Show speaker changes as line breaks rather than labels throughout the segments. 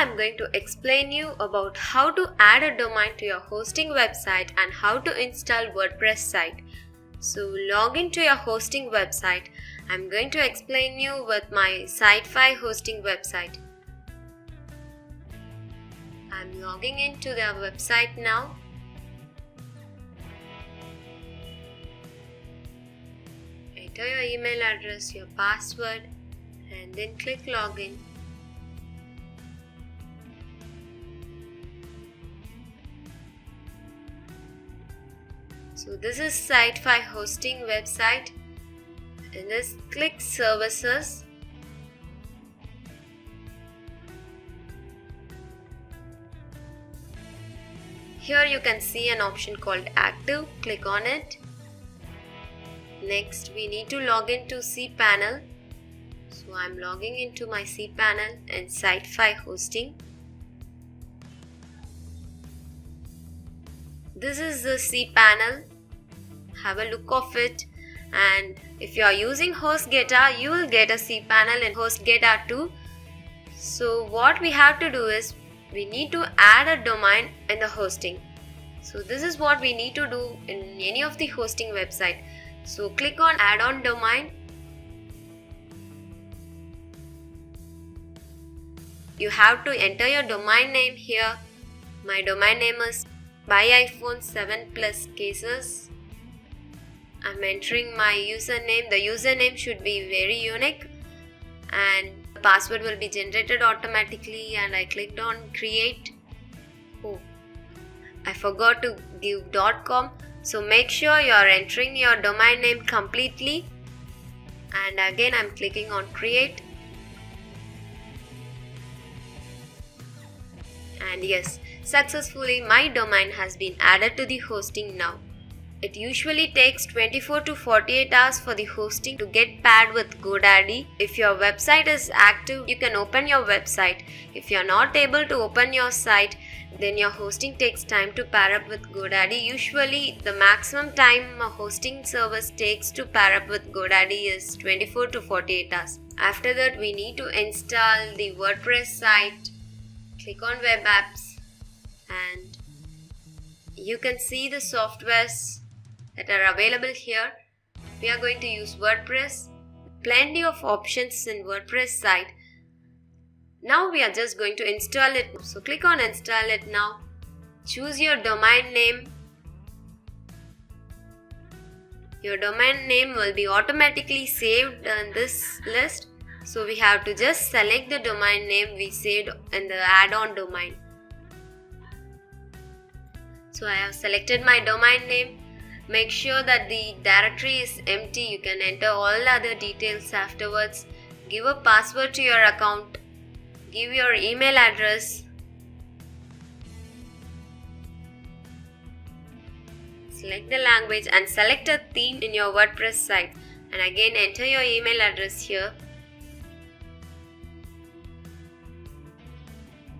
I'm going to explain you about how to add a domain to your hosting website and how to install WordPress site. So log into your hosting website. I'm going to explain you with my Site5 hosting website. I'm logging into their website now. Enter your email address, your password, and then click login. So this is Site5 hosting website. In this, click services. Here you can see an option called active. Click on it. Next, we need to log into cPanel. So I'm logging into my cPanel and Site5 hosting. This is the cPanel. Have a look of it, and if you are using HostGator, you will get a cPanel in HostGator too. So what we have to do is we need to add a domain in the hosting. So this is what we need to do in any of the hosting website. So click on add on domain. You have to enter your domain name here. My domain name is by iPhone 7 Plus cases. I'm entering my username. The username should be very unique and the password will be generated automatically, and I clicked on create. Oh, I forgot to give .com. So make sure you are entering your domain name completely, and again I'm clicking on create. And yes, successfully my domain has been added to the hosting now. It usually takes 24 to 48 hours for the hosting to get paired with GoDaddy. If your website is active, you can open your website. If you are not able to open your site, then your hosting takes time to pair up with GoDaddy. Usually the maximum time a hosting service takes to pair up with GoDaddy is 24 to 48 hours. After that, we need to install the WordPress site. Click on web apps and you can see the softwares that are available here. We are going to use WordPress. Plenty of options in WordPress site. Now we are just going to install it. So click on install it now. Choose your domain name. Your domain name will be automatically saved in this list. So we have to just select the domain name we saved in the add-on domain. So I have selected my domain name. Make sure that the directory is empty. You can enter all other details afterwards. Give a password to your account. Give your email address. Select the language and select a theme in your WordPress site. And again enter your email address here.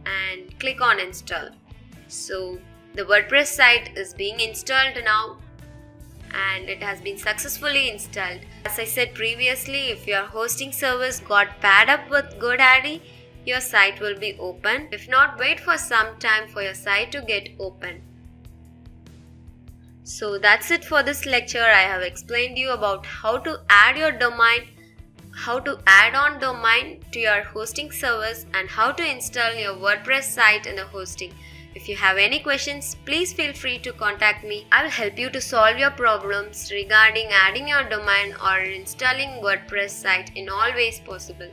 And click on install. So the WordPress site is being installed now, and it has been successfully installed. As I said previously, if your hosting service got paired up with GoDaddy, your site will be open. If not, wait for some time for your site to get open. So that's it for this lecture. I have explained you about how to add your domain, how to add on domain to your hosting service, and how to install your WordPress site in the hosting. If you have any questions, please feel free to contact me. I will help you to solve your problems regarding adding your domain or installing WordPress site in all ways possible.